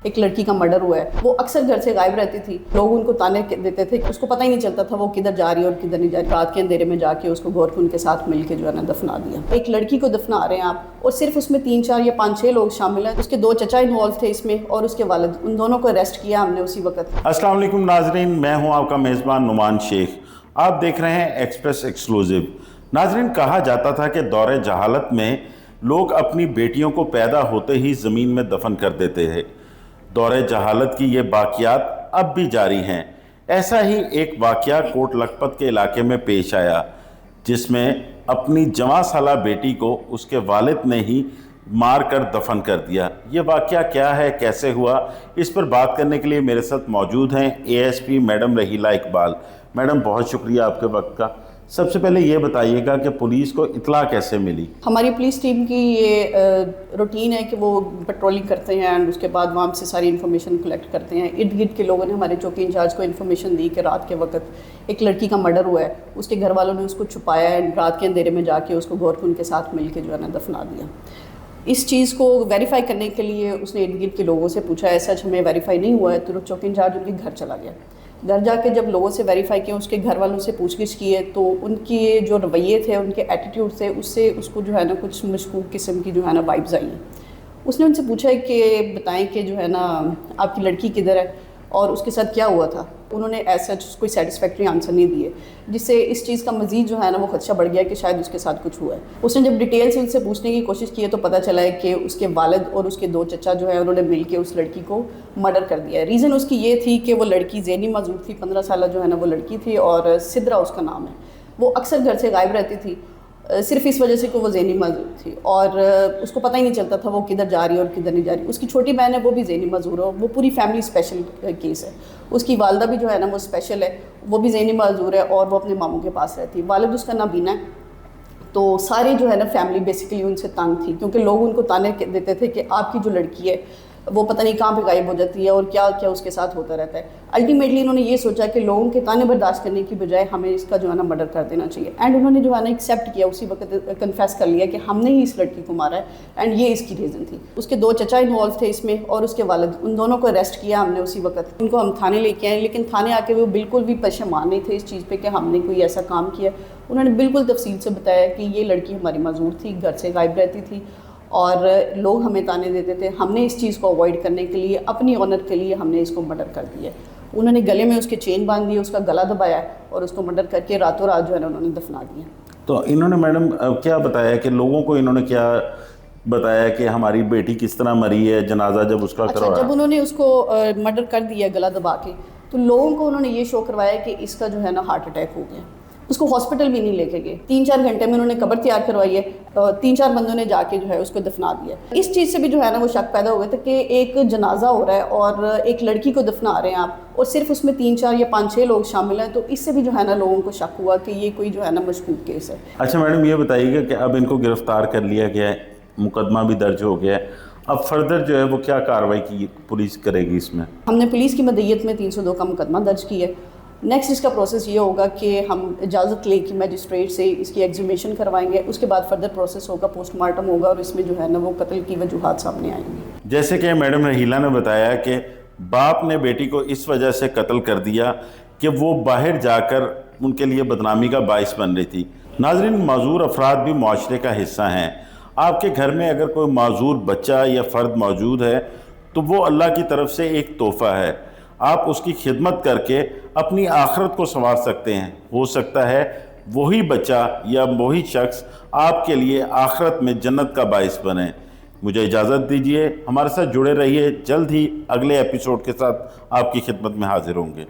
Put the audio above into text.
ایک لڑکی کا مرڈر ہوا ہے، وہ اکثر گھر سے غائب رہتی تھی، لوگ ان کو تانے دیتے تھے، اس کو پتہ ہی نہیں چلتا تھا وہ کدھر جا رہی ہے اور کدھر نہیں جا رہی۔ رات کے اندھیرے میں جا کے اس کو گور کن کے ساتھ مل کے جو ہے نا دفنا دیا۔ ایک لڑکی کو دفنا رہے ہیں آپ، اور صرف اس میں 3 4 یا 5 6 لوگ شامل ہیں۔ اس کے 2 چچا انوالو تھے اس میں اور اس کے والد، ان دونوں کو اریسٹ کیا ہم نے اسی وقت۔ السلام علیکم ناظرین، میں ہوں آپ کا میزبان نعمان شیخ، آپ دیکھ رہے ہیں ایکسپریس ایکسکلوزیو۔ ناظرین، کہا جاتا تھا کہ دور جہالت میں لوگ اپنی بیٹیوں کو پیدا ہوتے ہی زمین میں دفن کر دیتے ہیں۔ دور جہالت کی یہ باقیات اب بھی جاری ہیں۔ ایسا ہی ایک واقعہ کوٹ لکھپت کے علاقے میں پیش آیا، جس میں اپنی جوان سالہ بیٹی کو اس کے والد نے ہی مار کر دفن کر دیا۔ یہ واقعہ کیا ہے، کیسے ہوا، اس پر بات کرنے کے لیے میرے ساتھ موجود ہیں A S P madam Raheela Iqbal. Madam, بہت شکریہ آپ کے وقت کا۔ سب سے پہلے یہ بتائیے گا کہ پولیس کو اطلاع کیسے ملی؟ ہماری پولیس ٹیم کی یہ روٹین ہے کہ وہ پیٹرولنگ کرتے ہیں اینڈ اس کے بعد وہاں سے ساری انفارمیشن کلیکٹ کرتے ہیں۔ ارد گرد کے لوگوں نے ہمارے چوکی انچارج کو انفارمیشن دی کہ رات کے وقت ایک لڑکی کا مرڈر ہوا ہے، اس کے گھر والوں نے اس کو چھپایا ہے، رات کے اندھیرے میں جا کے اس کو گور کن کے ساتھ مل کے جو ہے نا دفنا دیا۔ اس چیز کو ویریفائی کرنے کے لیے اس نے ارد گرد کے لوگوں سے پوچھا، ایسا ہمیں ویریفائی نہیں ہوا ہے، تو چوکی انچارج ان کے گھر چلا گیا۔ گھر جا کے جب لوگوں سے ویریفائی کیا، اس کے گھر والوں سے پوچھ گچھ کی ہے، تو ان کے جو رویے تھے، ان کے ایٹیٹیوڈ تھے، اس سے اس کو جو ہے نا کچھ مشکوک قسم کی جو ہے نا وائبز آئی ہیں۔ اس نے ان سے پوچھا ہے کہ بتائیں کہ جو ہے نا آپ کی لڑکی کدھر ہے اور اس کے ساتھ کیا ہوا تھا۔ انہوں نے ایسا کوئی سیٹسفیکٹری آنسر نہیں دیے، جس سے اس چیز کا مزید جو ہے نا وہ خدشہ بڑھ گیا کہ شاید اس کے ساتھ کچھ ہوا ہے۔ اس نے جب ڈیٹیل سے ان سے پوچھنے کی کوشش کی ہے تو پتہ چلا ہے کہ اس کے والد اور اس کے 2 چچا جو ہے انہوں نے مل کے اس لڑکی کو مرڈر کر دیا ہے۔ ریزن اس کی یہ تھی کہ وہ لڑکی ذہنی معذور تھی، 15 سالہ جو ہے نا وہ لڑکی تھی اور سدرا اس کا نام ہے۔ وہ اکثر گھر سے غائب رہتی تھی، صرف اس وجہ سے کہ وہ ذہنی معذور تھی اور اس کو پتہ ہی نہیں چلتا تھا وہ کدھر جا رہی ہے اور کدھر نہیں جا رہی۔ اس کی چھوٹی بہن ہے، وہ بھی ذہنی معذور ہے، وہ پوری فیملی اسپیشل کیس ہے۔ اس کی والدہ بھی جو ہے نا وہ اسپیشل ہے، وہ بھی ذہنی معذور ہے اور وہ اپنے ماموں کے پاس رہتی ہے۔ والد اس کا نابینا ہے، تو ساری جو ہے نا فیملی بیسیکلی ان سے تنگ تھی، کیونکہ لوگ ان کو تانے دیتے تھے کہ آپ کی جو لڑکی ہے وہ پتہ نہیں کہاں پہ غائب ہو جاتی ہے اور کیا کیا اس کے ساتھ ہوتا رہتا ہے۔ الٹیمیٹلی انہوں نے یہ سوچا کہ لوگوں کے تانے برداشت کرنے کی بجائے ہمیں اس کا جو ہے نا مرڈر کر دینا چاہیے، اینڈ انہوں نے جو ہے نا ایکسیپٹ کیا، اسی وقت کنفیس کر لیا کہ ہم نے ہی اس لڑکی کو مارا ہے اینڈ یہ اس کی ریزن تھی۔ اس کے 2 چچا انوالو تھے اس میں اور اس کے والد، ان دونوں کو اریسٹ کیا ہم نے اسی وقت۔ ان کو ہم تھانے لے کے آئے، لیکن تھانے آ کے وہ بالکل بھی پشیمان نہیں تھے اس چیز پہ کہ ہم نے کوئی ایسا کام کیا۔ انہوں نے بالکل تفصیل سے بتایا کہ یہ لڑکی ہماری معذور تھی، گھر سے غائب رہتی تھی اور لوگ ہمیں تانے دیتے تھے، ہم نے اس چیز کو اوائڈ کرنے کے لیے، اپنی آنر کے لیے ہم نے اس کو مرڈر کر دیا۔ انہوں نے گلے میں اس کے چین باندھ دی، اس کا گلا دبایا اور اس کو مرڈر کر کے راتوں رات جو ہے نا انہوں نے دفنا دیا۔ تو انہوں نے میڈم کیا بتایا کہ لوگوں کو انہوں نے کیا بتایا کہ ہماری بیٹی کس طرح مری ہے، جنازہ جب اس کا کروایا؟ جب انہوں نے اس کو مرڈر کر دیا گلا دبا کے، تو لوگوں کو انہوں نے یہ شو کروایا کہ اس کا جو ہے نا ہارٹ اٹیک ہو گیا۔ اس کو ہاسپٹل بھی نہیں لے کے گئے، 3 4 گھنٹے میں انہوں نے قبر تیار کروائی ہے، 3 4 بندوں نے جا کے جو ہے اس کو دفنا دیا۔ اس چیز سے بھی جو ہے نا وہ شک پیدا ہو گیا تھا کہ ایک جنازہ ہو رہا ہے اور ایک لڑکی کو دفنا رہے ہیں آپ، اور صرف اس میں 3 4 یا 5 6 لوگ شامل ہیں، تو اس سے بھی جو ہے نا لوگوں کو شک ہوا کہ یہ کوئی جو ہے نا مشکوک کیس ہے۔ اچھا میڈم، یہ بتائیے گا کہ اب ان کو گرفتار کر لیا گیا ہے، مقدمہ بھی درج ہو گیا ہے، اب فردر جو ہے وہ کیا کارروائی کی پولیس کرے گی اس میں؟ ہم نے پولیس کی مدعیت میں 302 کا مقدمہ درج کیا ہے۔ نیکسٹ اس کا پروسیس یہ ہوگا کہ ہم اجازت لے کے میجسٹریٹ سے اس کی ایگزیمیشن کروائیں گے، اس کے بعد فردر پروسیس ہوگا، پوسٹ مارٹم ہوگا اور اس میں جو ہے نا وہ قتل کی وجوہات سامنے آئیں گی۔ جیسے کہ میڈم رحیلہ نے بتایا کہ باپ نے بیٹی کو اس وجہ سے قتل کر دیا کہ وہ باہر جا کر ان کے لیے بدنامی کا باعث بن رہی تھی۔ ناظرین، معذور افراد بھی معاشرے کا حصہ ہیں۔ آپ کے گھر میں اگر کوئی معذور بچہ یا فرد موجود ہے تو وہ اللہ کی طرف سے ایک تحفہ ہے، آپ اس کی خدمت کر کے اپنی آخرت کو سنوار سکتے ہیں۔ ہو سکتا ہے وہی بچہ یا وہی شخص آپ کے لیے آخرت میں جنت کا باعث بنے۔ مجھے اجازت دیجیے، ہمارے ساتھ جڑے رہیے، جلد ہی اگلے ایپیسوڈ کے ساتھ آپ کی خدمت میں حاضر ہوں گے۔